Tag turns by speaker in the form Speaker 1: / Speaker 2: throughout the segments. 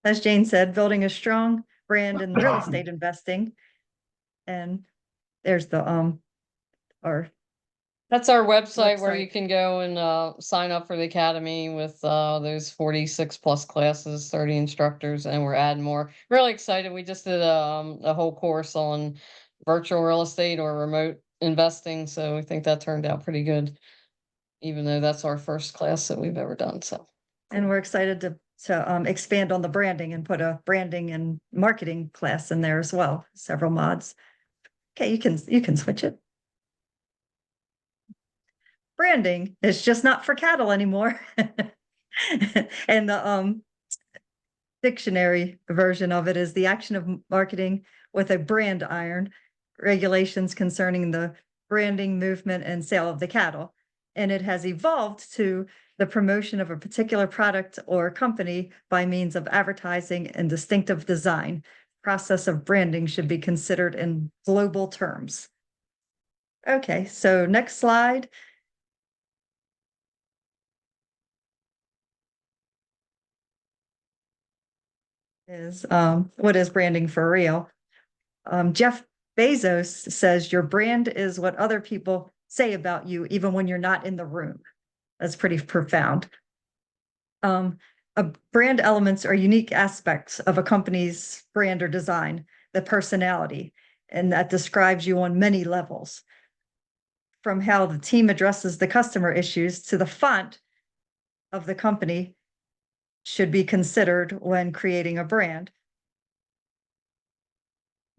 Speaker 1: as Jane said, building a strong brand in real estate investing. And there's the our
Speaker 2: That's our website where
Speaker 1: Website.
Speaker 2: you can go and sign up for the academy with those 46 plus classes, 30 instructors, and we're adding more. Really excited. We just did a whole course on virtual real estate or remote investing. So we think that turned out pretty good, even though that's our first class that we've ever done. So,
Speaker 1: and we're excited to expand on the branding and put a branding and marketing class in there as well. Several mods. Okay, you can switch it. Branding is just not for cattle anymore. And the dictionary version of it is the action of marketing with a brand iron, regulations concerning the branding, movement, and sale of the cattle. And it has evolved to the promotion of a particular product or company by means of advertising and distinctive design. Process of branding should be considered in global terms. Okay, so next slide. Is what is branding for real? Jeff Bezos says your brand is what other people say about you, even when you're not in the room. That's pretty profound. Brand elements are unique aspects of a company's brand or design, the personality, and that describes you on many levels. From how the team addresses the customer issues to the font of the company should be considered when creating a brand.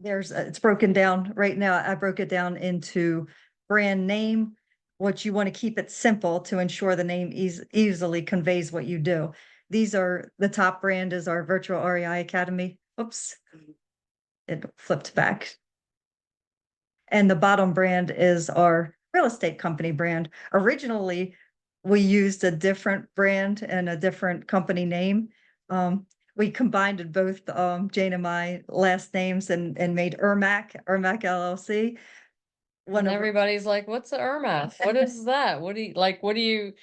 Speaker 1: It's broken down right now. I broke it down into brand name, what you want to keep it simple to ensure the name easily conveys what you do. These are the top brand is our virtual REI Academy. Oops, it flipped back. And the bottom brand is our real estate company brand. Originally, we used a different brand and a different company name. We combined both Jane and my last names and made IRMAC LLC.
Speaker 2: when everybody's like, "What's the IRMAC? What is that? What do you like? What do you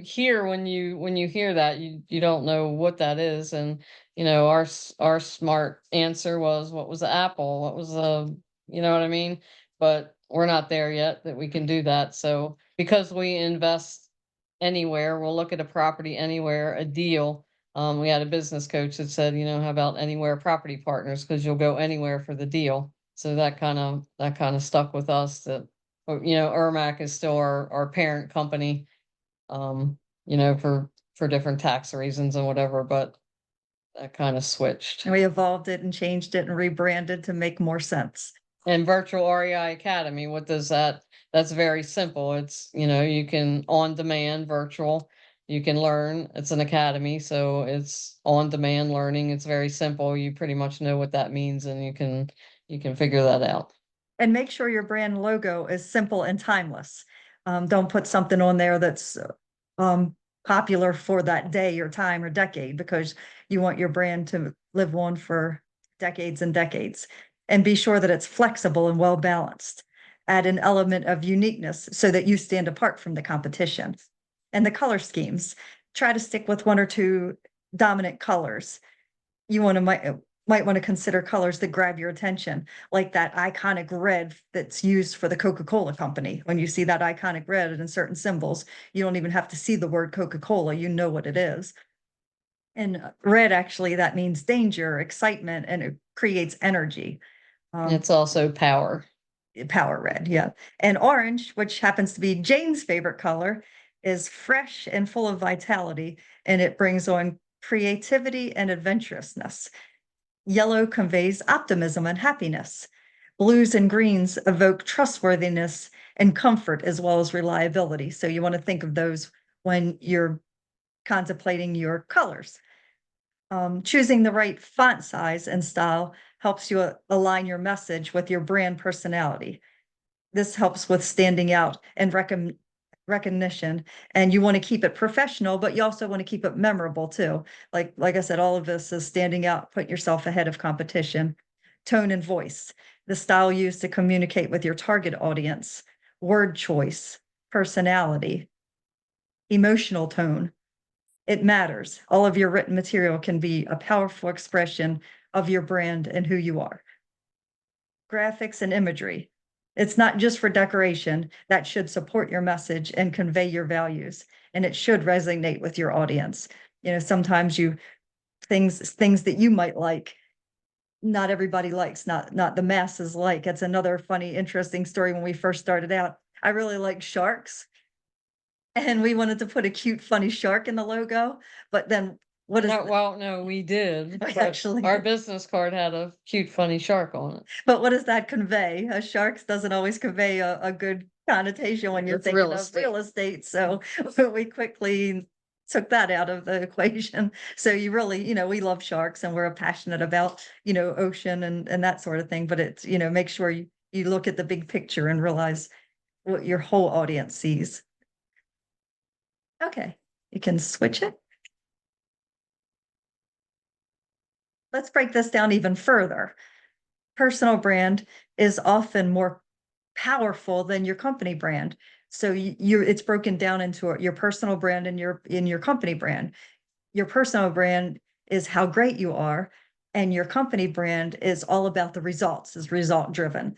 Speaker 2: hear when you hear that? You don't know what that is." And our smart answer was, "What was the apple? What was the you know what I mean?" But we're not there yet that we can do that. So because we invest anywhere, we'll look at a property anywhere, a deal. We had a business coach that said, how about anywhere property partners, because you'll go anywhere for the deal. So that kind of stuck with us that, IRMAC is still our parent company, for different tax reasons and whatever, but that kind of switched.
Speaker 1: And we evolved it and changed it and rebranded to make more sense.
Speaker 2: And virtual REI Academy, what does that? That's very simple. It's, you can on demand virtual, you can learn. It's an academy, so it's on demand learning. It's very simple. You pretty much know what that means, and you can figure that out.
Speaker 1: And make sure your brand logo is simple and timeless. Don't put something on there that's popular for that day or time or decade, because you want your brand to live on for decades and decades. And be sure that it's flexible and well balanced. Add an element of uniqueness so that you stand apart from the competition. And the color schemes, try to stick with one or two dominant colors. You might want to consider colors that grab your attention, like that iconic red that's used for the Coca-Cola company. When you see that iconic red in certain symbols, you don't even have to see the word Coca-Cola, you know what it is. And red, actually, that means danger, excitement, and it creates energy.
Speaker 2: It's also power.
Speaker 1: Power red, yeah. And orange, which happens to be Jane's favorite color, is fresh and full of vitality, and it brings on creativity and adventurousness. Yellow conveys optimism and happiness. Blues and greens evoke trustworthiness and comfort, as well as reliability. So you want to think of those when you're contemplating your colors. Choosing the right font size and style helps you align your message with your brand personality. This helps with standing out and recognition. And you want to keep it professional, but you also want to keep it memorable too. Like I said, all of this is standing out, put yourself ahead of competition. Tone and voice, the style used to communicate with your target audience. Word choice, personality, emotional tone. It matters. All of your written material can be a powerful expression of your brand and who you are. Graphics and imagery. It's not just for decoration. That should support your message and convey your values. And it should resonate with your audience. Sometimes things that you might like, not everybody likes, not the masses like. It's another funny, interesting story. When we first started out, I really like sharks. And we wanted to put a cute, funny shark in the logo, but then what is,
Speaker 2: No, we did. but
Speaker 1: actually,
Speaker 2: Our business card had a cute, funny shark on it.
Speaker 1: but what does that convey? A sharks doesn't always convey a good connotation when you're
Speaker 2: It's
Speaker 1: thinking
Speaker 2: real
Speaker 1: of
Speaker 2: estate.
Speaker 1: real estate. So we quickly took that out of the equation. So you really, we love sharks and we're passionate about, ocean and that sort of thing. But it's, make sure you look at the big picture and realize what your whole audience sees. Okay, you can switch it. Let's break this down even further. Personal brand is often more powerful than your company brand. So it's broken down into your personal brand and your company brand. Your personal brand is how great you are, and your company brand is all about the results, is result driven.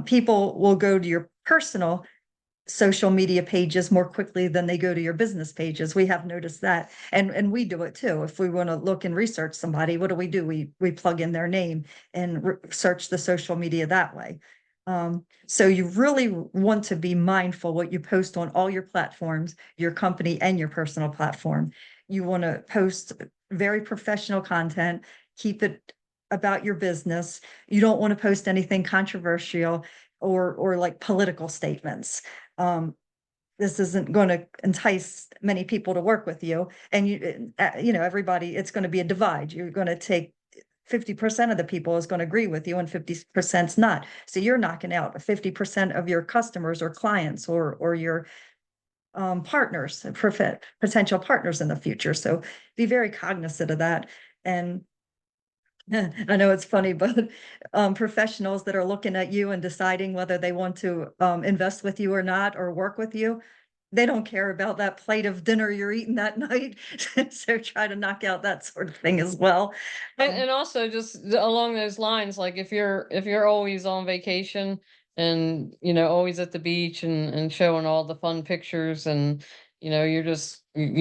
Speaker 1: People will go to your personal social media pages more quickly than they go to your business pages. We have noticed that. And we do it too. If we want to look and research somebody, what do? We plug in their name and search the social media that way. So you really want to be mindful what you post on all your platforms, your company and your personal platform. You want to post very professional content, keep it about your business. You don't want to post anything controversial or like political statements. This isn't going to entice many people to work with you. And everybody, it's going to be a divide. You're going to take 50% of the people is going to agree with you and 50% is not. So you're knocking out 50% of your customers or clients or your partners, potential partners in the future. So be very cognizant of that. And I know it's funny, but professionals that are looking at you and deciding whether they want to invest with you or not, or work with you, they don't care about that plate of dinner you're eating that night. So try to knock out that sort of thing as well.
Speaker 2: And also just along those lines, like if you're always on vacation and always at the beach and showing all the fun pictures and you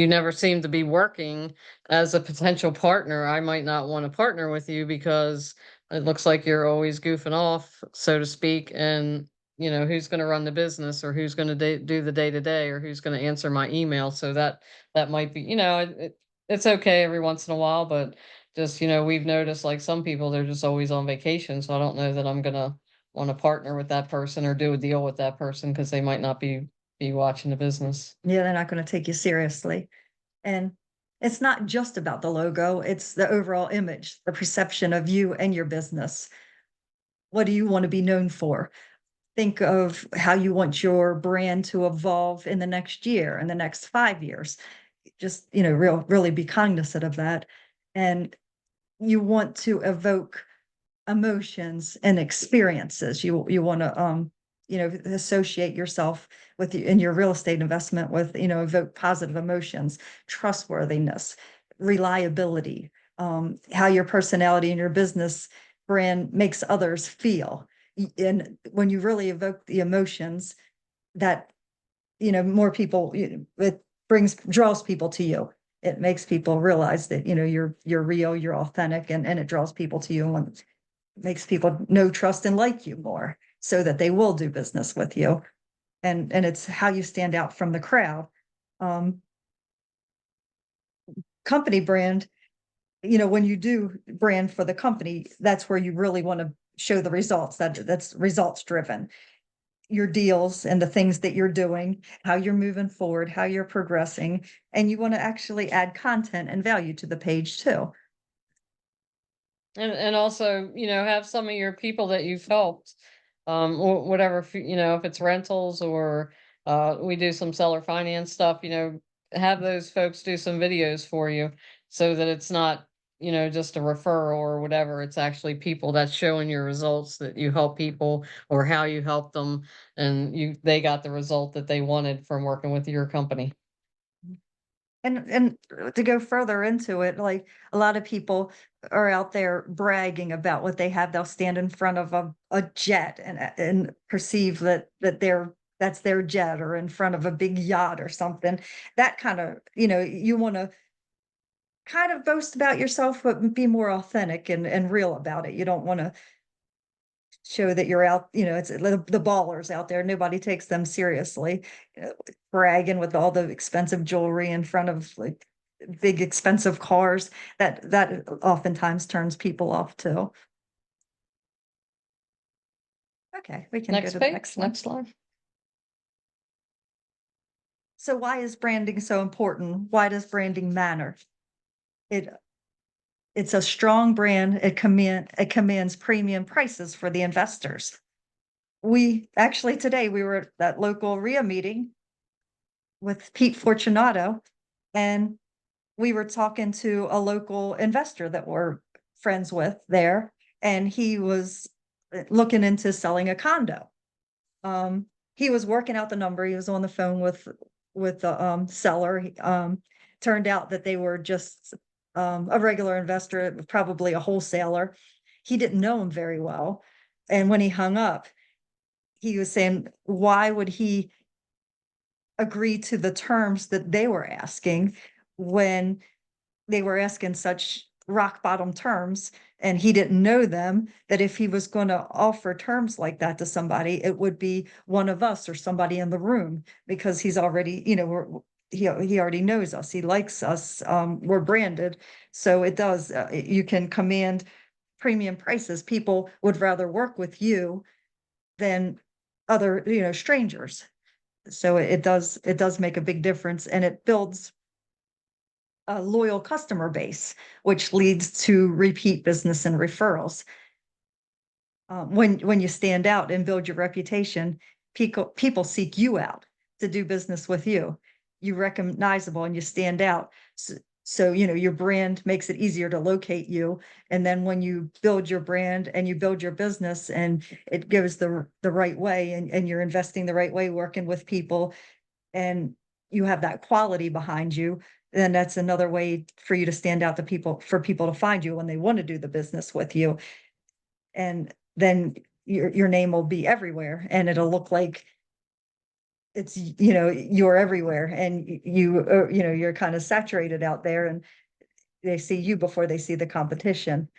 Speaker 2: never seem to be working as a potential partner, I might not want to partner with you because it looks like you're always goofing off, so to speak, and who's going to run the business or who's going to do the day to day or who's going to answer my email. So that might be, it's okay every once in a while, but just, we've noticed like some people, they're just always on vacation. So I don't know that I'm going to want to partner with that person or do a deal with that person because they might not be watching the business.
Speaker 1: Yeah, they're not going to take you seriously. And it's not just about the logo, it's the overall image, the perception of you and your business. What do you want to be known for? Think of how you want your brand to evolve in the next year, in the next 5 years. Just, really be cognizant of that. And you want to evoke emotions and experiences. You want to, associate yourself with in your real estate investment with, evoke positive emotions, trustworthiness, reliability, how your personality and your business brand makes others feel. And when you really evoke the emotions that, more people, it draws people to you. It makes people realize that, you're real, you're authentic, and it draws people to you and makes people know, trust, and like you more so that they will do business with you. And it's how you stand out from the crowd. Company brand, when you do brand for the company, that's where you really want to show the results. That's results driven. Your deals and the things that you're doing, how you're moving forward, how you're progressing, and you want to actually add content and value to the page too.
Speaker 2: And also, have some of your people that you've helped, or whatever, if it's rentals or we do some seller finance stuff, have those folks do some videos for you so that it's not, just a referral or whatever. It's actually people that's showing your results, that you help people or how you help them and they got the result that they wanted from working with your company.
Speaker 1: And to go further into it, like a lot of people are out there bragging about what they have. They'll stand in front of a jet and perceive that's their jet, or in front of a big yacht or something. That kind of, you want to kind of boast about yourself, but be more authentic and real about it. You don't want to show that you're out, it's the ballers out there. Nobody takes them seriously, bragging with all the expensive jewelry in front of like big expensive cars. That oftentimes turns people off too. Okay, we can go
Speaker 2: Next
Speaker 1: to the
Speaker 2: page,
Speaker 1: next one.
Speaker 2: next line.
Speaker 1: So why is branding so important? Why does branding matter? It's a strong brand. It commands premium prices for the investors. We actually, today we were at that local RIA meeting with Pete Fortunato, and we were talking to a local investor that we're friends with there, and he was looking into selling a condo. He was working out the number. He was on the phone with the seller. Turned out that they were just a regular investor, probably a wholesaler. He didn't know him very well, and when he hung up, he was saying, why would he agree to the terms that they were asking when they were asking such rock bottom terms, and he didn't know them, that if he was going to offer terms like that to somebody, it would be one of us or somebody in the room, because he's already, he already knows us. He likes us. We're branded. So it does, you can command premium prices. People would rather work with you than other, strangers. So it does make a big difference, and it builds a loyal customer base, which leads to repeat business and referrals. When you stand out and build your reputation, people seek you out to do business with you. You're recognizable and you stand out. So, your brand makes it easier to locate you. And then when you build your brand and you build your business and it goes the right way, and you're investing the right way, working with people, and you have that quality behind you, then that's another way for you to stand out for people to find you when they want to do the business with you. And then your name will be everywhere, and it'll look like it's, you're everywhere, and you're kind of saturated out there, and they see you before they see the competition.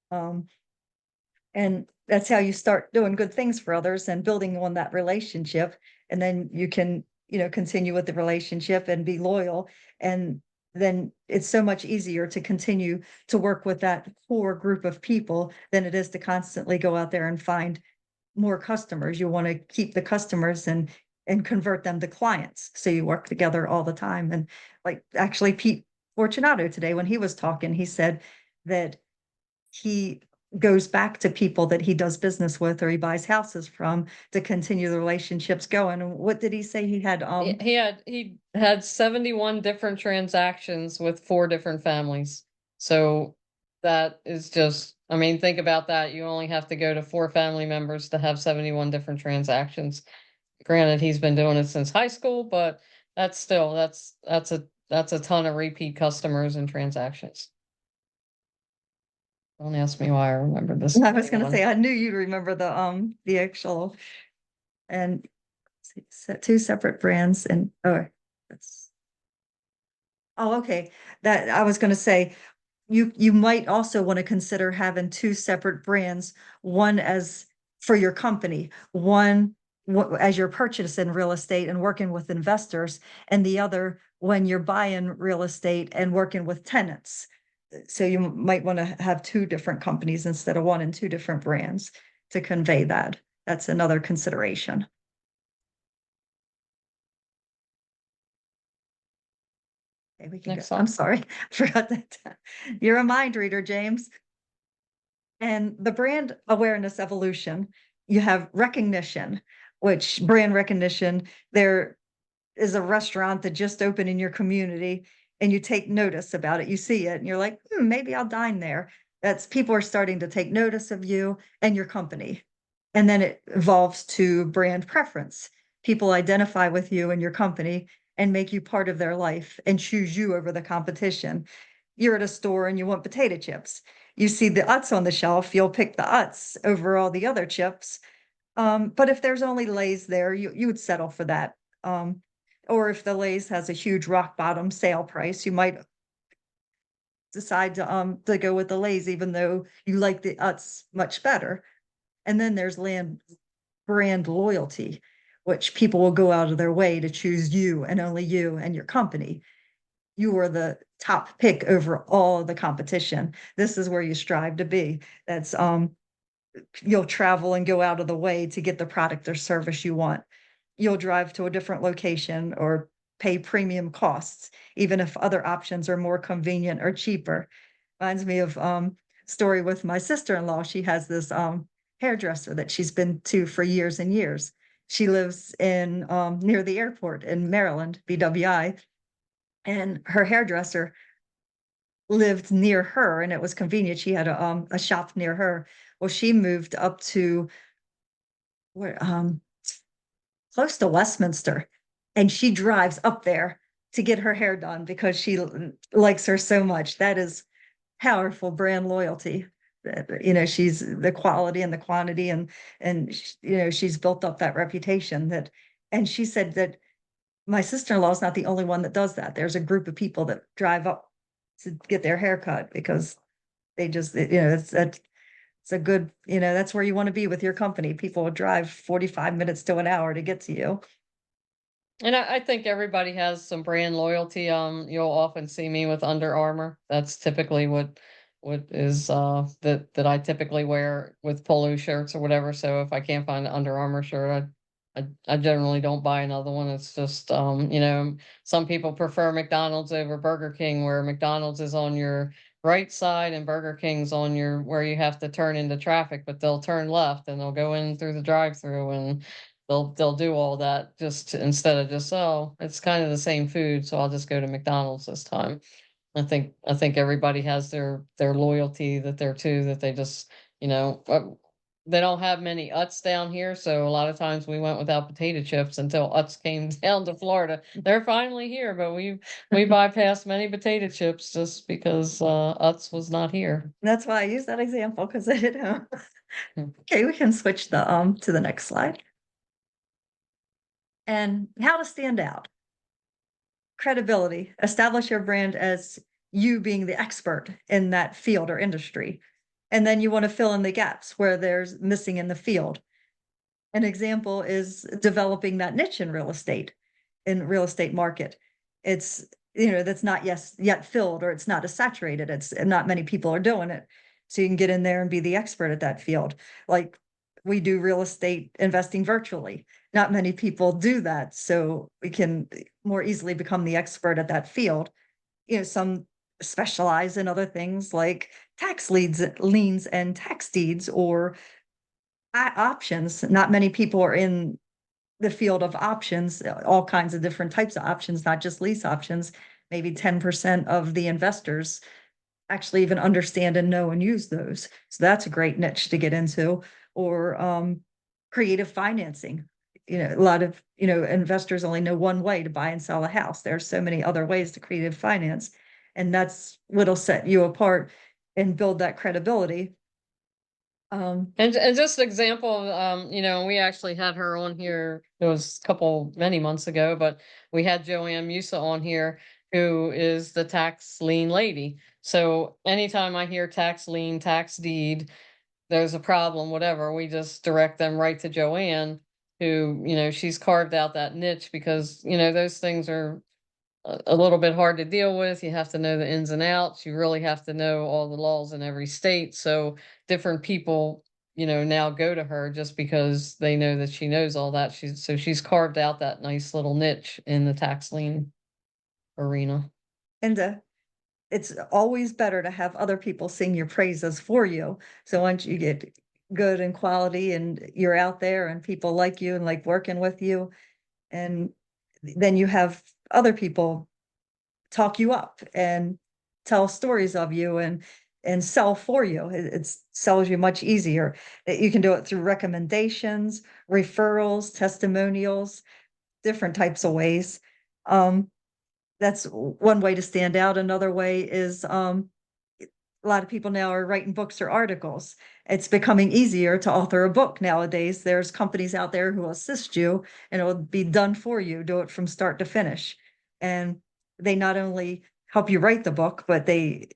Speaker 1: And that's how you start doing good things for others and building on that relationship. And then you can, continue with the relationship and be loyal. And then it's so much easier to continue to work with that core group of people than it is to constantly go out there and find more customers. You want to keep the customers and convert them to clients. So you work together all the time. And like actually Pete Fortunato today, when he was talking, he said that he goes back to people that he does business with or he buys houses from to continue the relationships going. And what did he say? He had
Speaker 2: He had 71 different transactions with 4 different families. So that is just, I mean, think about that. You only have to go to 4 family members to have 71 different transactions. Granted, he's been doing it since high school, but that's still, that's a ton of repeat customers and transactions. Don't ask me why I remember this.
Speaker 1: I was going to say, I knew you'd remember the actual, and 2 separate brands, and okay. That I was going to say, you might also want to consider having 2 separate brands, one as for your company, one as you're purchasing real estate and working with investors, and the other when you're buying real estate and working with tenants. So you might want to have 2 different companies instead of 1 and 2 different brands to convey that. That's another consideration. Okay, we can
Speaker 2: Next
Speaker 1: go.
Speaker 2: slide.
Speaker 1: I'm sorry, I forgot that. You're a mind reader, James. And the brand awareness evolution, you have recognition, which brand recognition, there is a restaurant that just opened in your community and you take notice about it. You see it and you're like, maybe I'll dine there. That's people are starting to take notice of you and your company. And then it evolves to brand preference. People identify with you and your company and make you part of their life and choose you over the competition. You're at a store and you want potato chips. You see the Utz on the shelf, you'll pick the Utz over all the other chips. But if there's only Lay's there, you would settle for that. Or if the Lay's has a huge rock bottom sale price, you might decide to go with the Lay's, even though you like the Utz much better. And then there's brand loyalty, which people will go out of their way to choose you and only you and your company. You are the top pick over all the competition. This is where you strive to be. That's you'll travel and go out of the way to get the product or service you want. You'll drive to a different location or pay premium costs, even if other options are more convenient or cheaper. Reminds me of story with my sister-in-law. She has this hairdresser that she's been to for years and years. She lives in near the airport in Maryland, BWI, and her hairdresser lived near her, and it was convenient. She had a shop near her. Well, she moved up to where close to Westminster, and she drives up there to get her hair done because she likes her so much. That is powerful brand loyalty. You know, she's the quality and the quantity, and you know, she's built up that reputation that. And she said that my sister-in-law is not the only one that does that. There's a group of people that drive up to get their hair cut because they just, you know, it's a good, you know, that's where you want to be with your company. People will drive 45 minutes to an hour to get to you.
Speaker 2: And I think everybody has some brand loyalty. You'll often see me with Under Armour. That's typically what is that I typically wear with polo shirts or whatever. So if I can't find an Under Armour shirt, I generally don't buy another one. It's just you know, some people prefer McDonald's over Burger King, where McDonald's is on your right side and Burger King's on your where you have to turn into traffic, but they'll turn left and they'll go in through the drive-through, and they'll do all that just instead of just, oh, it's kind of the same food, so I'll just go to McDonald's this time. I think everybody has their loyalty that they're to, that they just, you know, they don't have many Utz down here, so a lot of times we went without potato chips until Utz came down to Florida. They're finally here, but we bypassed many potato chips just because Utz was not here.
Speaker 1: That's why I use that example, because I didn't know. Okay, we can switch the to the next slide. And how to stand out. Credibility. Establish your brand as you being the expert in that field or industry. And then you want to fill in the gaps where there's missing in the field. An example is developing that niche in real estate market. It's, you know, that's not yet filled, or it's not as saturated. It's not many people are doing it. So you can get in there and be the expert at that field. Like we do real estate investing virtually. Not many people do that. So we can more easily become the expert at that field. You know, some specialize in other things like liens and tax deeds, or options. Not many people are in the field of options, all kinds of different types of options, not just lease options. Maybe 10% of the investors actually even understand and know and use those. So that's a great niche to get into. Or creative financing. You know, a lot of, you know, investors only know one way to buy and sell a house. There's so many other ways to creative finance. And that's what'll set you apart and build that credibility.
Speaker 2: And just an example, you know, we actually had her on here. It was many months ago, but we had Joanne Musa on here, who is the tax lien lady. So anytime I hear tax lien, tax deed, there's a problem, whatever, we just direct them right to Joanne, who, you know, she's carved out that niche because, you know, those things are a little bit hard to deal with. You have to know the ins and outs. You really have to know all the laws in every state. So different people, you know, now go to her just because they know that she knows all that. She's carved out that nice little niche in the tax lien arena.
Speaker 1: And it's always better to have other people sing your praises for you. So once you get good and quality and you're out there and people like you and like working with you, and then you have other people talk you up and tell stories of you and sell for you. It sells you much easier. You can do it through recommendations, referrals, testimonials, different types of ways. That's one way to stand out. Another way is a lot of people now are writing books or articles. It's becoming easier to author a book nowadays. There's companies out there who will assist you and it will be done for you, do it from start to finish. And they not only help you write the book, but they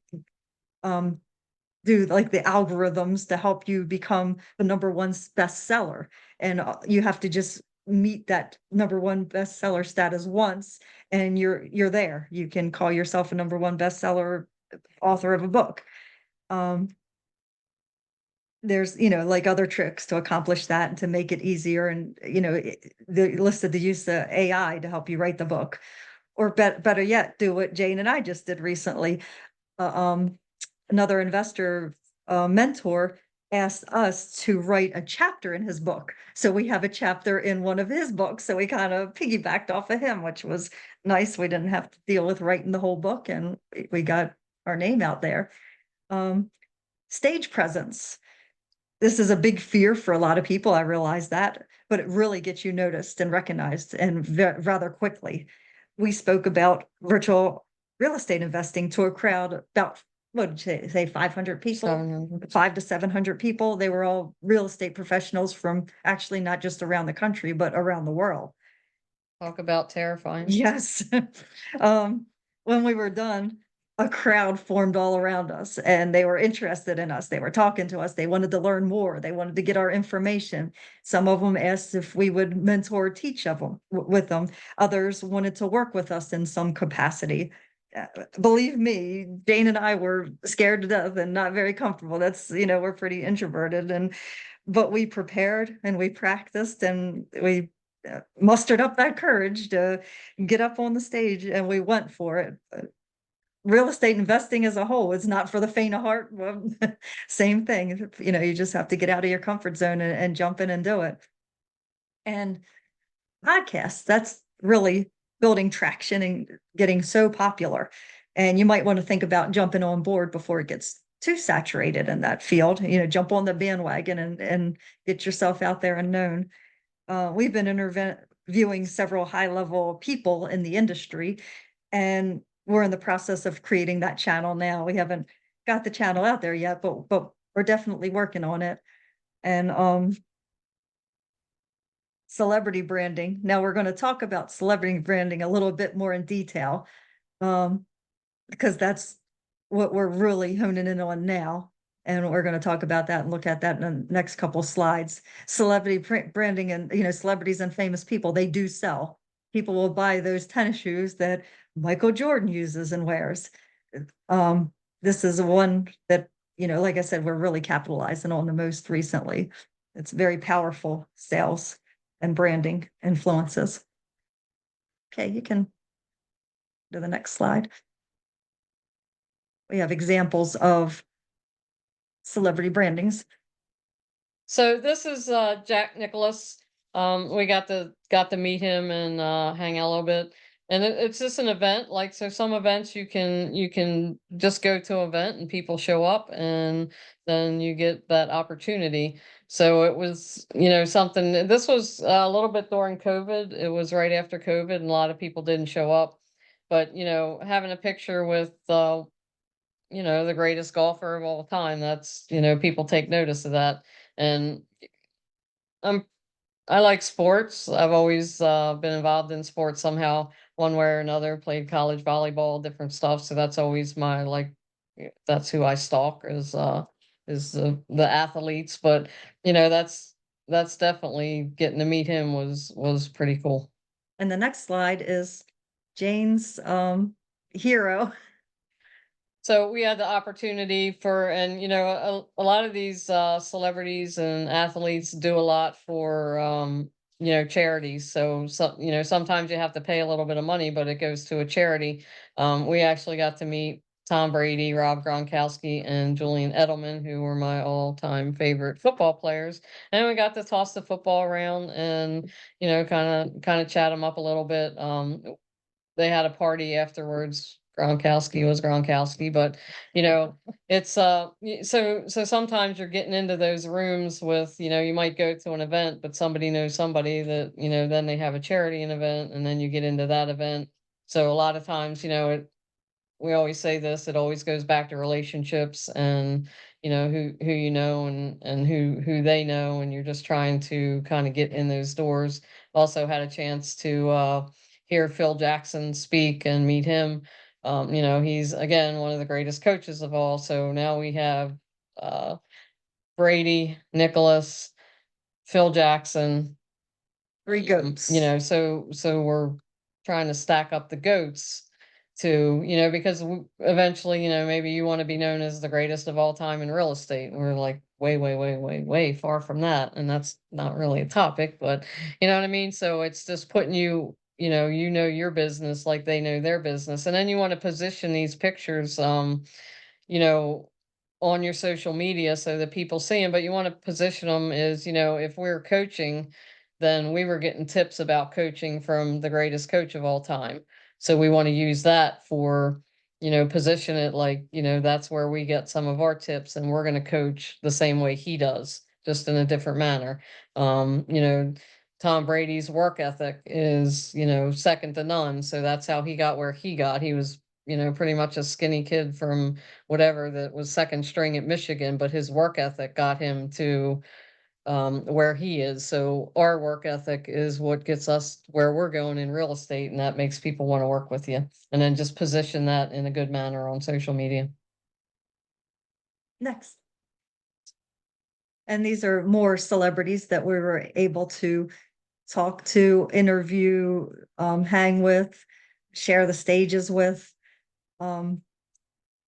Speaker 1: do like the algorithms to help you become the #1 bestseller. And you have to just meet that #1 bestseller status once, and you're there. You can call yourself a #1 bestseller author of a book. Um, there's, like other tricks to accomplish that and to make it easier. And, the listed the use of AI to help you write the book, or better yet, do what Jane and I just did recently. Uh, um, Another investor mentor asked us to write a chapter in his book. So we have a chapter in one of his books. So we kind of piggybacked off of him, which was nice. We didn't have to deal with writing the whole book, and we got our name out there. Stage presence. This is a big fear for a lot of people. I realize that, but it really gets you noticed and recognized, and rather quickly. We spoke about virtual real estate investing to a crowd about, what did you say, 500 people,
Speaker 2: 700.
Speaker 1: 500 to 700 people. They were all real estate professionals from actually not just around the country, but around the world.
Speaker 2: Talk about terrifying.
Speaker 1: Yes. When we were done, a crowd formed all around us and they were interested in us. They were talking to us. They wanted to learn more. They wanted to get our information. Some of them asked if we would mentor or teach with them. Others wanted to work with us in some capacity. Believe me, Jane and I were scared to death and not very comfortable. That's, we're pretty introverted, but we prepared and we practiced and we mustered up that courage to get up on the stage, and we went for it. Real estate investing as a whole is not for the faint of heart. Well, same thing. You just have to get out of your comfort zone and jump in and do it. And podcasts, that's really building traction and getting so popular. And you might want to think about jumping on board before it gets too saturated in that field. Jump on the bandwagon and get yourself out there and known. We've been interviewing several high-level people in the industry, and we're in the process of creating that channel now. We haven't got the channel out there yet, but we're definitely working on it. And celebrity branding. Now we're going to talk about celebrity branding a little bit more in detail, because that's what we're really honing in on now. And we're going to talk about that and look at that in the next couple slides. Celebrity branding and, celebrities and famous people, they do sell. People will buy those tennis shoes that Michael Jordan uses and wears. This is one that, like I said, we're really capitalizing on the most recently. It's very powerful sales and branding influences. Okay, you can do the next slide. We have examples of celebrity brandings.
Speaker 2: So this is Jack Nicholas. We got to meet him and hang out a little bit. And it's just an event. Like, so some events you can just go to an event and people show up and then you get that opportunity. So it was, something, this was a little bit during COVID. It was right after COVID and a lot of people didn't show up. But, having a picture with, the greatest golfer of all time, that's, people take notice of that. And I like sports. I've always been involved in sports somehow, one way or another, played college volleyball, different stuff. So that's always that's who I stalk is the athletes. But, that's definitely getting to meet him was pretty cool.
Speaker 1: And the next slide is Jane's hero.
Speaker 2: So we had the opportunity and a lot of these celebrities and athletes do a lot for charities. So sometimes you have to pay a little bit of money, but it goes to a charity. We actually got to meet Tom Brady, Rob Gronkowski, and Julian Edelman, who were my all-time favorite football players. And we got to toss the football around and kind of chat them up a little bit. They had a party afterwards. Gronkowski was Gronkowski, but it's so sometimes you're getting into those rooms with, you might go to an event, but somebody knows somebody that, then they have a charity event, and then you get into that event. So a lot of times, we always say this, it always goes back to relationships and, who you know and who they know, and you're just trying to kind of get in those doors. Also had a chance to hear Phil Jackson speak and meet him. He's again one of the greatest coaches of all. So now we have Brady, Nicholas, Phil Jackson.
Speaker 1: Three goats.
Speaker 2: So we're trying to stack up the goats to, because eventually, maybe you want to be known as the greatest of all time in real estate. And we're like way, way, way, way, way far from that. And that's not really a topic, but you know what I mean? So it's just putting you, your business like they know their business. And then you want to position these pictures, you know, on your social media so that people see them, but you want to position them as, if we're coaching, then we were getting tips about coaching from the greatest coach of all time. So we want to use that for, position it like, that's where we get some of our tips, and we're going to coach the same way he does, just in a different manner. Tom Brady's work ethic is, second to none. So that's how he got where he got. He was, pretty much a skinny kid from whatever that was second string at Michigan, but his work ethic got him to where he is. So our work ethic is what gets us where we're going in real estate, and that makes people want to work with you. And then just position that in a good manner on social media.
Speaker 1: Next. And these are more celebrities that we were able to talk to, interview, hang with, share the stages with.
Speaker 2: And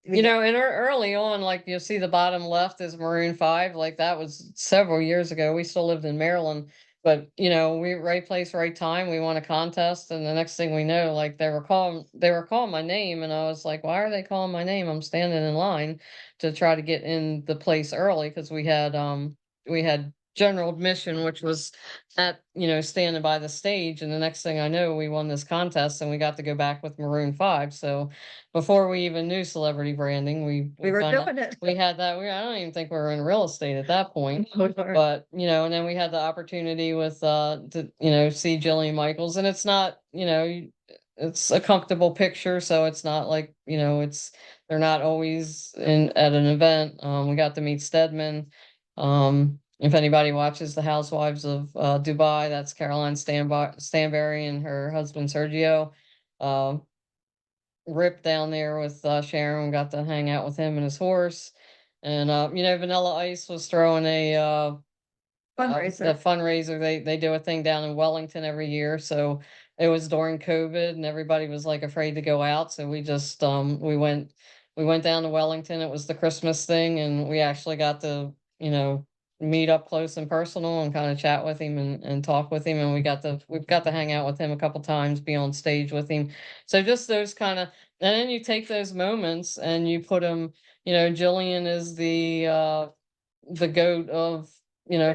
Speaker 2: early on, like you'll see the bottom left is Maroon 5. Like that was several years ago. We still lived in Maryland, but we right place, right time. We won a contest, and the next thing we know, like they were calling my name, and I was like, why are they calling my name? I'm standing in line to try to get in the place early because we had general admission, which was at standing by the stage, and the next thing I know, we won this contest and we got to go back with Maroon 5. So before we even knew celebrity branding, we
Speaker 1: were
Speaker 2: found
Speaker 1: doing it.
Speaker 2: we had that. I don't even think we were in real estate at that point. But and then we had the opportunity with to see Jillian Michaels, and it's not it's a comfortable picture, so it's not like they're not always at an event. We got to meet Stedman. If anybody watches The Housewives of Dubai, that's Caroline Stanbury and her husband Sergio. Rip down there with Sharon, got to hang out with him and his horse. And Vanilla Ice was throwing a fundraiser. They do a thing down in Wellington every year. So it was during COVID and everybody was like afraid to go out. So we just we went down to Wellington. It was the Christmas thing, and we actually got to, meet up close and personal and kind of chat with him and talk with him. And we've got to hang out with him a couple times, be on stage with him. So just those kind of, and then you take those moments and you put them, Jillian is the goat of,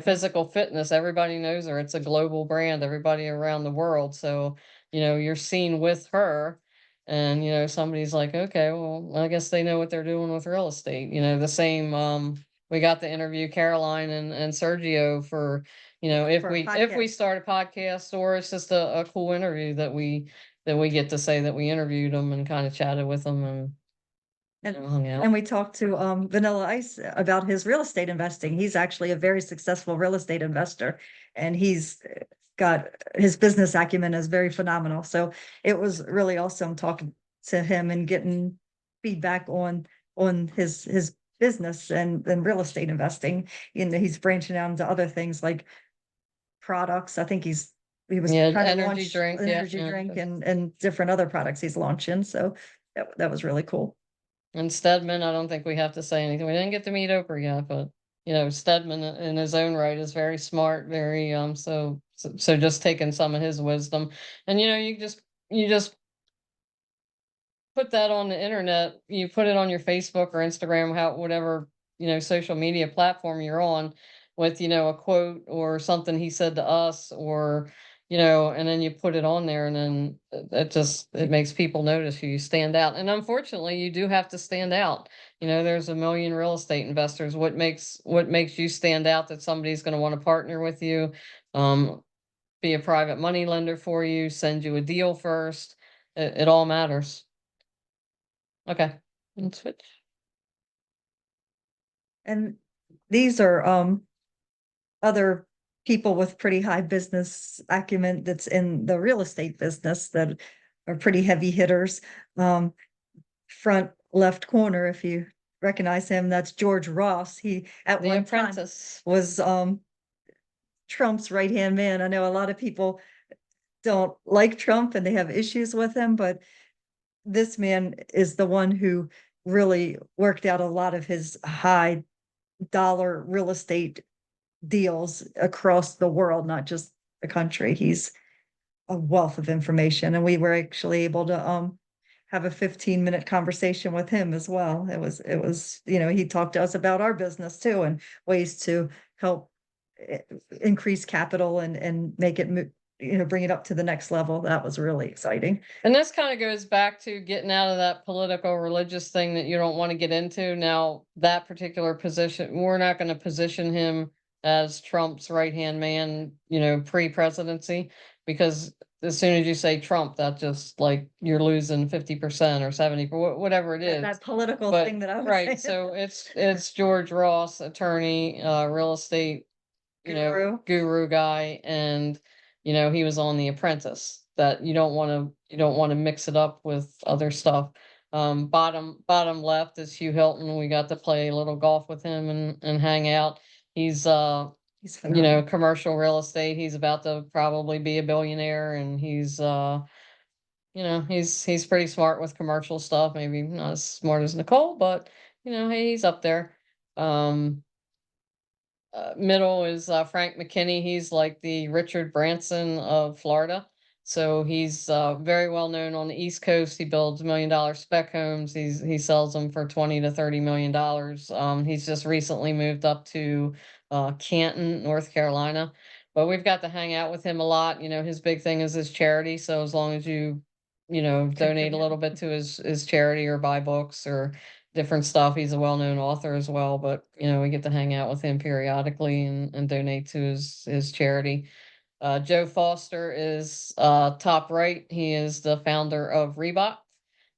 Speaker 2: physical fitness. Everybody knows her. It's a global brand, everybody around the world. So, you're seen with her, and, somebody's like, okay, well, I guess they know what they're doing with real estate. The same, we got to interview Caroline and Sergio for, if we start a podcast, or it's just a cool interview that we get to say that we interviewed them and kind of chatted with them and hung out.
Speaker 1: And we talked to Vanilla Ice about his real estate investing. He's actually a very successful real estate investor, and he's got his business acumen is very phenomenal. So it was really awesome talking to him and getting feedback on his business and real estate investing. He's branching out into other things like products. I think he was trying to
Speaker 2: energy
Speaker 1: launch
Speaker 2: drink,
Speaker 1: an energy drink and different other products he's launching. So that was really cool.
Speaker 2: And Stedman, I don't think we have to say anything. We didn't get to meet Oprah yet, but Stedman in his own right is very smart, very so just taking some of his wisdom. And you just put that on the internet, you put it on your Facebook or Instagram, whatever, social media platform you're on, with, a quote or something he said to us, or, and then you put it on there, and then it makes people notice you stand out. And unfortunately, you do have to stand out. There's a million real estate investors. What makes you stand out that somebody's going to want to partner with you, be a private money lender for you, send you a deal first, it all matters. Okay, and switch.
Speaker 1: And these are other people with pretty high business acumen that's in the real estate business that are pretty heavy hitters. Front left corner, if you recognize him, that's George Ross. He at
Speaker 2: The
Speaker 1: one time
Speaker 2: Apprentice.
Speaker 1: was Trump's right-hand man. I know a lot of people don't like Trump and they have issues with him, but this man is the one who really worked out a lot of his high dollar real estate deals across the world, not just the country. He's a wealth of information, and we were actually able to have a 15-minute conversation with him as well. It was, he talked to us about our business too and ways to help increase capital and make it bring it up to the next level. That was really exciting.
Speaker 2: And this kind of goes back to getting out of that political religious thing that you don't want to get into. Now, that particular position, we're not going to position him as Trump's right-hand man, pre-presidency, because as soon as you say Trump, that just like you're losing 50% or 70, whatever it is.
Speaker 1: That political
Speaker 2: But
Speaker 1: thing that I was
Speaker 2: right,
Speaker 1: saying.
Speaker 2: so it's George Ross, attorney, real estate, guru guy, and he was on The Apprentice. That you don't want to mix it up with other stuff. Bottom left is Hugh Hilton. We got to play a little golf with him and hang out. He's
Speaker 1: phenomenal.
Speaker 2: commercial real estate. He's about to probably be a billionaire, and he's he's pretty smart with commercial stuff. Maybe not as smart as Nicole, but hey, he's up there. Middle is Frank McKinney. He's like the Richard Branson of Florida. So he's very well known on the East Coast. He builds $1 million spec homes. He sells them for $20 to $30 million. He's just recently moved up to Canton, North Carolina. But we've got to hang out with him a lot. His big thing is his charity. So as long as you donate a little bit to his charity or buy books or different stuff. He's a well-known author as well, but we get to hang out with him periodically and donate to his charity. Joe Foster is top right. He is the founder of Reebok.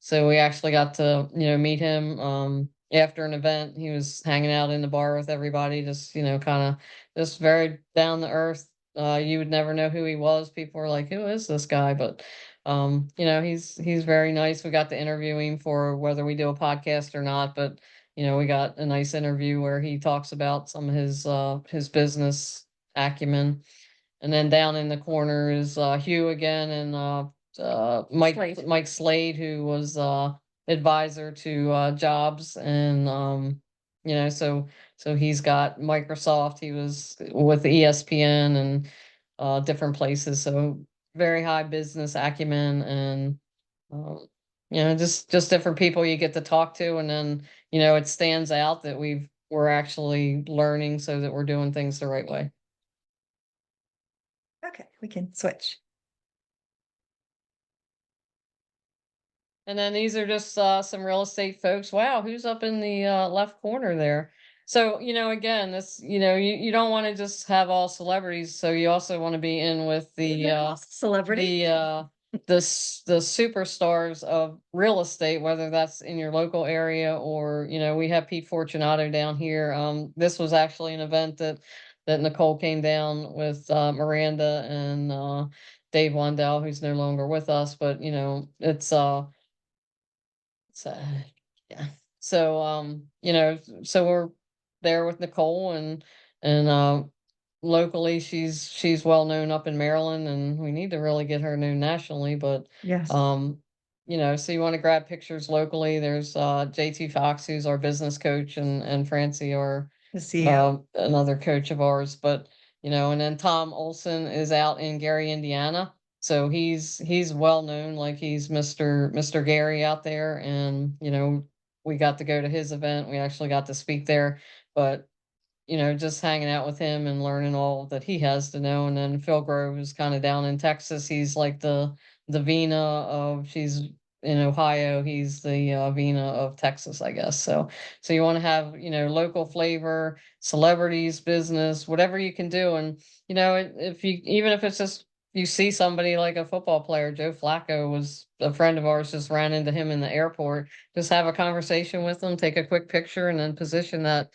Speaker 2: So we actually got to meet him after an event. He was hanging out in the bar with everybody, just kind of just very down to earth. You would never know who he was. People were like, who is this guy? But he's very nice. We got to interview him for whether we do a podcast or not, but we got a nice interview where he talks about some of his business acumen. And then down in the corner is Hugh again, and Mike Slade, who was advisor to Jobs, and so he's got Microsoft. He was with ESPN and different places. So very high business acumen, and just different people you get to talk to, and then it stands out that we're actually learning so that we're doing things the right way.
Speaker 1: Okay, we can switch.
Speaker 2: And then these are just some real estate folks. Wow, who's up in the left corner there? So, again, this, you don't want to just have all celebrities. So you also want to be in with the
Speaker 1: celebrity,
Speaker 2: the superstars of real estate, whether that's in your local area or, we have Pete Fortunato down here. This was actually an event that Nicole came down with Miranda and Dave Wandell, who's no longer with us, but it's yeah. So so we're there with Nicole, and locally she's well known up in Maryland, and we need to really get her known nationally, but
Speaker 1: yes.
Speaker 2: So you want to grab pictures locally. There's JT Fox, who's our business coach, and Francie, our another coach of ours, but and then Tom Olson is out in Gary, Indiana. So he's well known, like he's Mr. Gary out there, and we got to go to his event. We actually got to speak there, but just hanging out with him and learning all that he has to know. And then Phil Grove is kind of down in Texas. He's like the Vina of, she's in Ohio. He's the Vina of Texas, I guess. So you want to have, local flavor, celebrities, business, whatever you can do. And, even if it's just you see somebody like a football player, Joe Flacco was a friend of ours, just ran into him in the airport, just have a conversation with them, take a quick picture, and then position that,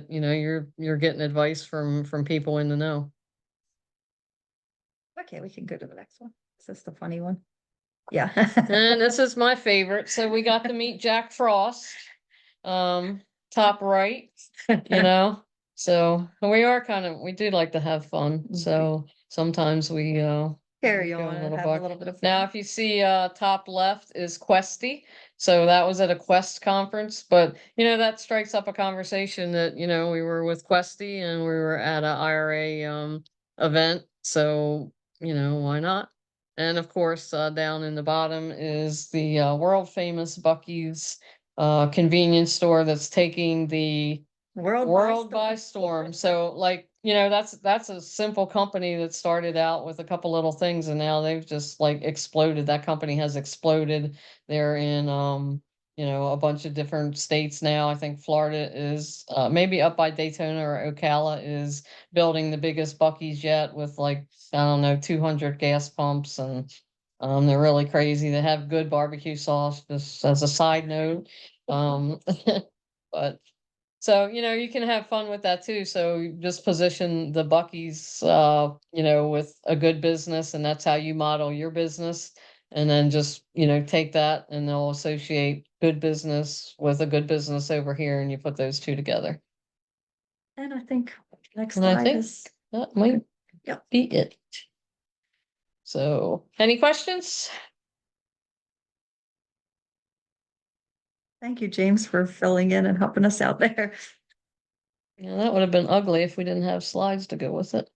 Speaker 2: you know, you're getting advice from people in the know.
Speaker 1: Okay, we can go to the next one. Is this the funny one? Yeah.
Speaker 2: And this is my favorite. So we got to meet Jack Frost, top right, you know. So we do like to have fun. So sometimes we
Speaker 1: Carry
Speaker 2: go
Speaker 1: on
Speaker 2: a
Speaker 1: and
Speaker 2: little
Speaker 1: have a
Speaker 2: bar.
Speaker 1: little bit of
Speaker 2: Now,
Speaker 1: fun.
Speaker 2: if you see top left is Questy. So that was at a Quest conference, but you know, that strikes up a conversation that, you know, we were with Questy and we were at a IRA event. So, you know, why not? And of course, down in the bottom is the world famous Buc-ee's convenience store that's taking the world by storm. So like, you know, that's a simple company that started out with a couple little things and now they've just like exploded. That company has exploded. They're in you know, a bunch of different states now. I think Florida is maybe up by Daytona or Ocala is building the biggest Buc-ee's yet with like, I don't know, 200 gas pumps, and they're really crazy. They have good barbecue sauce, just as a side note. But so, you know, you can have fun with that too. So you just position the Buc-ee's, you know, with a good business, and that's how you model your business. And then just, you know, take that and they'll associate good business with a good business over here, and you put those two together.
Speaker 1: And I think next
Speaker 2: And I
Speaker 1: slide
Speaker 2: think
Speaker 1: is,
Speaker 2: that might
Speaker 1: Yep.
Speaker 2: be it. So, any questions?
Speaker 1: Thank you, James, for filling in and helping us out there.
Speaker 2: Yeah, that would have been ugly if we didn't have slides to go with it.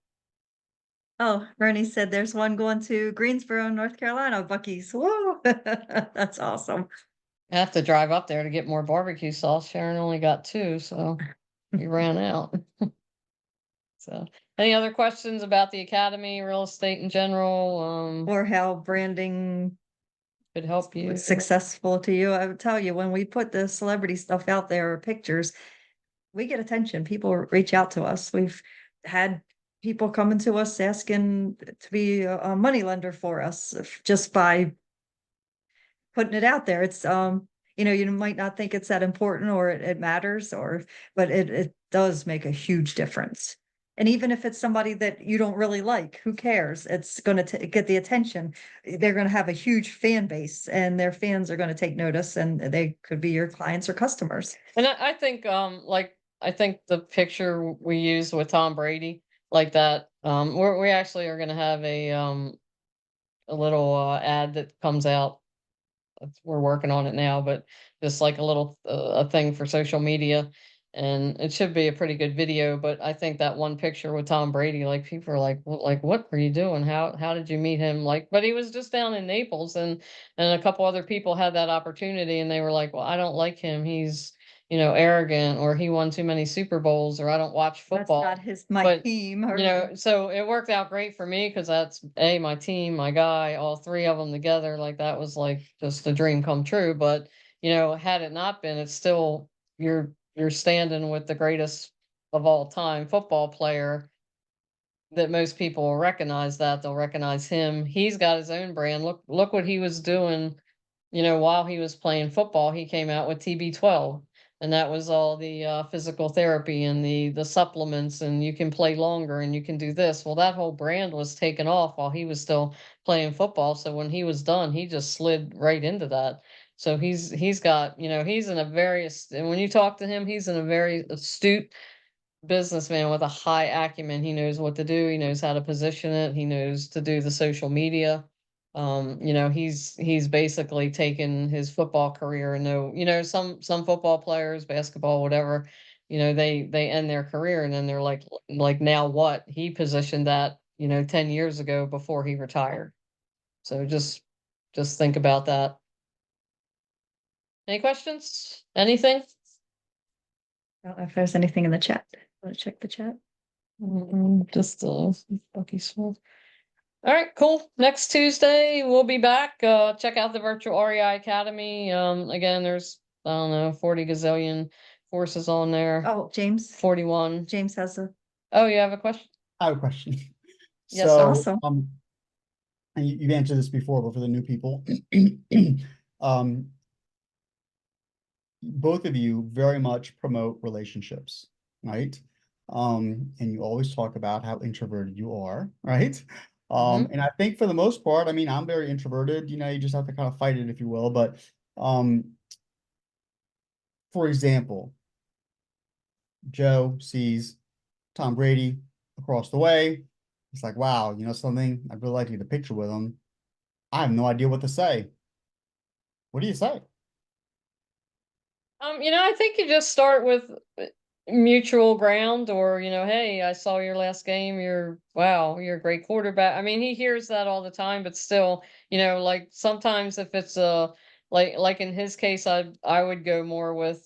Speaker 1: Oh, Bernie said there's one going to Greensboro, North Carolina, Buc-ee's. Whoa, that's awesome.
Speaker 2: I have to drive up there to get more barbecue sauce. Sharon only got 2, so we ran out. So, any other questions about the academy, real estate in general?
Speaker 1: Or how branding
Speaker 2: Could help you.
Speaker 1: was successful to you. I would tell you, when we put the celebrity stuff out there or pictures, we get attention. People reach out to us. We've had people coming to us asking to be a money lender for us just by putting it out there. It's you know, you might not think it's that important or it matters, or but it does make a huge difference. And even if it's somebody that you don't really like, who cares? It's going to get the attention. They're going to have a huge fan base, and their fans are going to take notice, and they could be your clients or customers.
Speaker 2: And I think like I think the picture we used with Tom Brady, like that, we actually are gonna have a little ad that comes out. We're working on it now, but just like a little a thing for social media, and it should be a pretty good video. But I think that one picture with Tom Brady, like people are like, what are you doing? How did you meet him? Like, but he was just down in Naples, and a couple other people had that opportunity, and they were like, well, I don't like him. He's, you know, arrogant, or he won too many Super Bowls, or I don't watch football.
Speaker 1: That's not my
Speaker 2: But
Speaker 1: team.
Speaker 2: you know, so it worked out great for me because that's my team, my guy, all 3 of them together. Like that was like just a dream come true. But you know, had it not been, it's still you're standing with the greatest of all time football player that most people will recognize. That they'll recognize him. He's got his own brand. Look what he was doing. You know, while he was playing football, he came out with TB12. And that was all the physical therapy and the supplements, and you can play longer and you can do this. Well, that whole brand was taken off while he was still playing football. So when he was done, he just slid right into that. So he's got, you know, he's in a very, and when you talk to him, he's in a very astute businessman with a high acumen. He knows what to do. He knows how to position it. He knows to do the social media. You know, he's basically taken his football career, and no, you know, some football players, basketball, whatever, you know, they end their career and then they're like now what? He positioned that, you know, 10 years ago before he retired. So just think about that. Any questions? Anything?
Speaker 1: I don't know if there's anything in the chat. Want to check the chat?
Speaker 2: Just Bucky Smith. All right, cool. Next Tuesday we'll be back. Check out the virtual REI Academy. Again, there's, I don't know, 40 gazillion courses on there.
Speaker 1: Oh, James.
Speaker 2: 41.
Speaker 1: James has a.
Speaker 2: Oh, you have a question?
Speaker 3: I have a question.
Speaker 2: Yes,
Speaker 3: So,
Speaker 1: awesome.
Speaker 3: and you've answered this before, but for the new people, um, both of you very much promote relationships, right? And you always talk about how introverted you are, right? And I think for the most part, I mean, I'm very introverted, you just have to kind of fight it, if you will. But for example, Joe sees Tom Brady across the way. It's like, wow, something, I'd really like to get a picture with him. I have no idea what to say. What do you say?
Speaker 2: I think you just start with mutual ground, or, hey, I saw your last game. Wow, you're a great quarterback. I mean, he hears that all the time, but still, like sometimes if it's like in his case, I would go more with,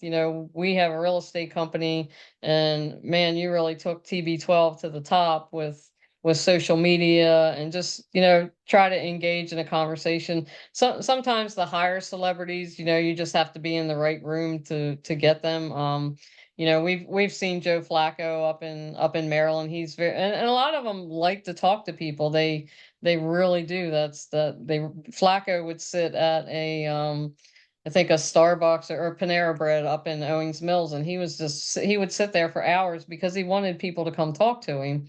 Speaker 2: we have a real estate company, and man, you really took TB12 to the top with social media, and just, try to engage in a conversation. Sometimes the higher celebrities, you just have to be in the right room to get them. We've seen Joe Flacco up in Maryland. He's and a lot of them like to talk to people. They really do. Flacco would sit at I think a Starbucks or Panera Bread up in Owings Mills, and he would sit there for hours because he wanted people to come talk to him.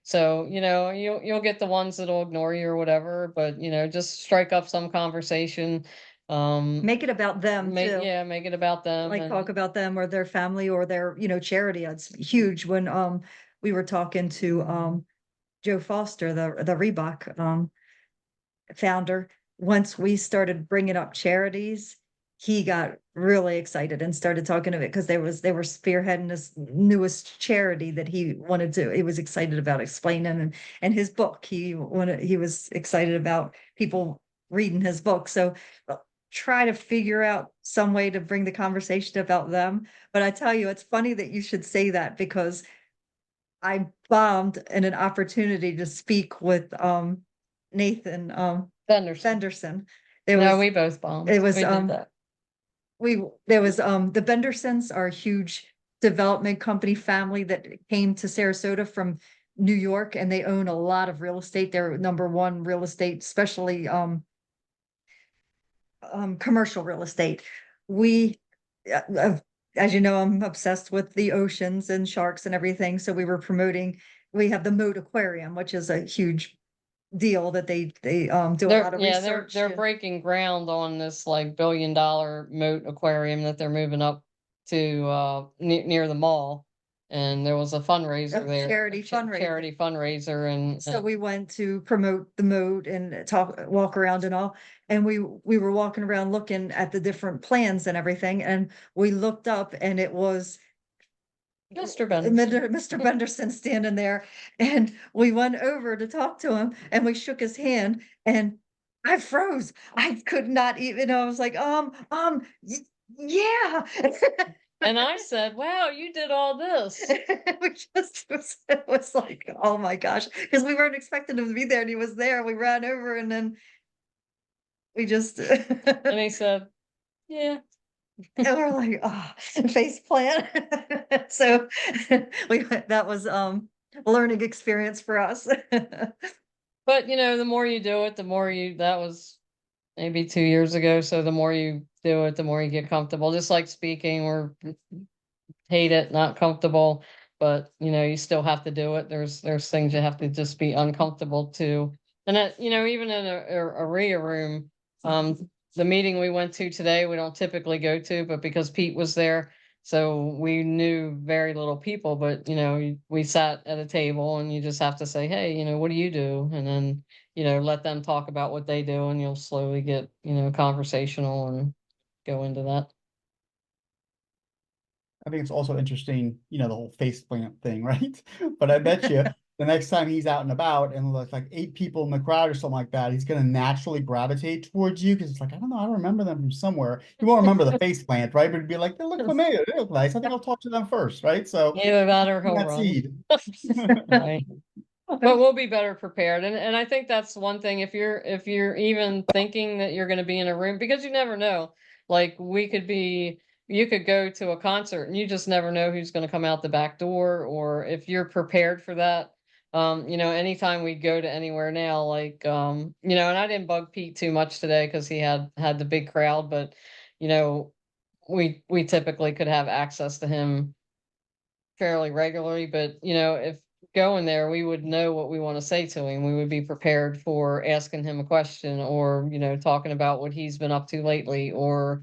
Speaker 2: So, you'll get the ones that'll ignore you or whatever, but, just strike up some conversation.
Speaker 1: Make it about them too.
Speaker 2: Make it about them.
Speaker 1: Like talk about them or their family or their, charity. It's huge. When we were talking to Joe Foster, the Reebok founder, once we started bringing up charities, he got really excited and started talking of it because they were spearheading this newest charity that he was excited about explaining, and his book, he was excited about people reading his book. So try to figure out some way to bring the conversation about them. But I tell you, it's funny that you should say that, because I bombed in an opportunity to speak with Nathan Fenderson.
Speaker 2: We both bombed.
Speaker 1: It was
Speaker 2: We did that.
Speaker 1: there was the Bendersons are a huge development company family that came to Sarasota from New York, and they own a lot of real estate. They're number one real estate, especially commercial real estate. We as you know, I'm obsessed with the oceans and sharks and everything. So we have the Moat Aquarium, which is a huge deal that they do a lot of research.
Speaker 2: They're breaking ground on this like $1 billion moat aquarium that they're moving up to near the mall. And there was a fundraiser there,
Speaker 1: charity
Speaker 2: fundraiser, and
Speaker 1: so we went to promote the moat and walk around and all. And we were walking around looking at the different plans and everything, and we looked up, and it was
Speaker 2: Mr. Benderson.
Speaker 1: Mr. Benderson standing there, and we went over to talk to him, and we shook his hand, and I froze. I could not even. I was like, yeah.
Speaker 2: And I said, wow, you did all this.
Speaker 1: It was like, oh my gosh, because we weren't expecting him to be there, and he was there. We ran over, and then we just
Speaker 2: and he said, yeah.
Speaker 1: And we're like, oh, face plant. So that was a learning experience for us.
Speaker 2: But the more you do it, that was maybe 2 years ago. So the more you do it, the more you get comfortable. Just like speaking, or hate it, not comfortable, but you still have to do it. There's things you have to just be uncomfortable to. And that, even in a REIA room, the meeting we went to today, we don't typically go to, but because Pete was there, so we knew very little people, but we sat at a table, and you just have to say, hey, what do you do? And then, let them talk about what they do, and you'll slowly get, conversational and go into that.
Speaker 3: I think it's also interesting, the whole face plant thing, right? But I bet you the next time he's out and about and there's like 8 people in the crowd or something like that, he's going to naturally gravitate towards you, because it's like, I don't know, I remember them from somewhere. He won't remember the face plant, right? But it'd be like, they look familiar, they look nice. I think I'll talk to them first, right? So
Speaker 2: either that or he'll run.
Speaker 3: Seed.
Speaker 2: Right. But we'll be better prepared. And I think that's one thing, if you're even thinking that you're going to be in a room, because you never know, like you could go to a concert and you just never know who's going to come out the back door, or if you're prepared for that. Anytime we go to anywhere now, like, and I didn't bug Pete too much today because he had the big crowd, but, we typically could have access to him fairly regularly, but, if going there, we would know what we want to say to him. We would be prepared for asking him a question or, talking about what he's been up to lately or,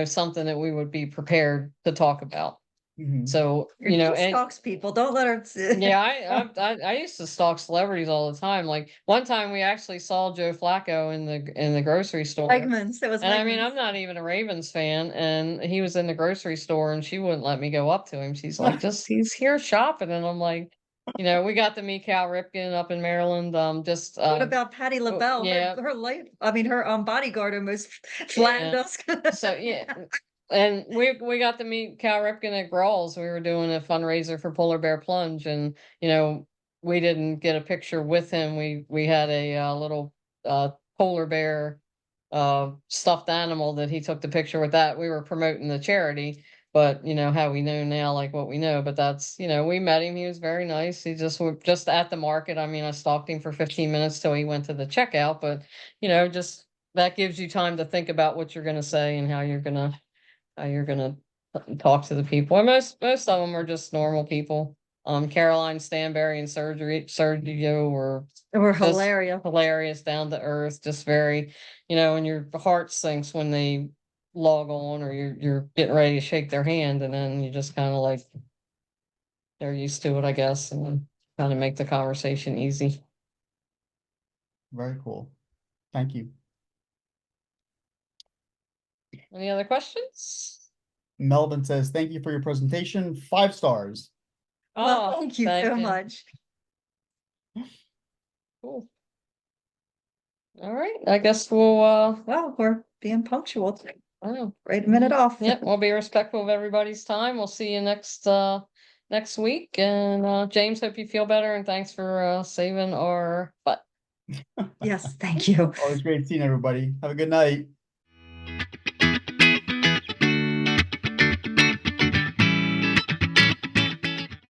Speaker 2: something that we would be prepared to talk about.
Speaker 3: Mhm.
Speaker 2: So,
Speaker 1: She stalks people. Don't let her.
Speaker 2: yeah, I used to stalk celebrities all the time. Like one time we actually saw Joe Flacco in the grocery store.
Speaker 1: Wegmans. It was
Speaker 2: And I mean,
Speaker 1: Wegmans.
Speaker 2: I'm not even a Ravens fan, and he was in the grocery store and she wouldn't let me go up to him. She's like, he's here shopping. And I'm like, we got to meet Cal Ripken up in Maryland.
Speaker 1: What about Patti LaBelle?
Speaker 2: yeah.
Speaker 1: Her life, I mean, her bodyguard almost flattened us.
Speaker 2: So yeah. And we got to meet Cal Ripken at Grawls. We were doing a fundraiser for Polar Bear Plunge, and we didn't get a picture with him. We had a little polar bear stuffed animal that he took the picture with. That we were promoting the charity, but how we know now, like what we know. But that's we met him. He was very nice. He just at the market. I mean, I stalked him for 15 minutes till he went to the checkout. But just that gives you time to think about what you're going to say and how you're gonna talk to the people. And most of them are just normal people. Caroline Stanberry and Sergio were
Speaker 1: We're
Speaker 2: just
Speaker 1: hilarious.
Speaker 2: down to earth, just very, and your heart sinks when they log on or you're getting ready to shake their hand, and then you just kind of like they're used to it, I guess, and kind of make the conversation easy.
Speaker 3: Very cool. Thank you.
Speaker 2: Any other questions?
Speaker 3: Melvin says, thank you for your presentation. 5 stars.
Speaker 1: Well,
Speaker 2: Oh,
Speaker 1: thank you so much.
Speaker 2: Cool. All right. I guess we'll
Speaker 1: Well, we're being punctual.
Speaker 2: oh,
Speaker 1: Right a minute off.
Speaker 2: yeah, we'll be respectful of everybody's time. We'll see you next week. And James, hope you feel better, and thanks for saving our butt.
Speaker 1: Yes, thank you.
Speaker 3: Always great seeing everybody. Have a good night.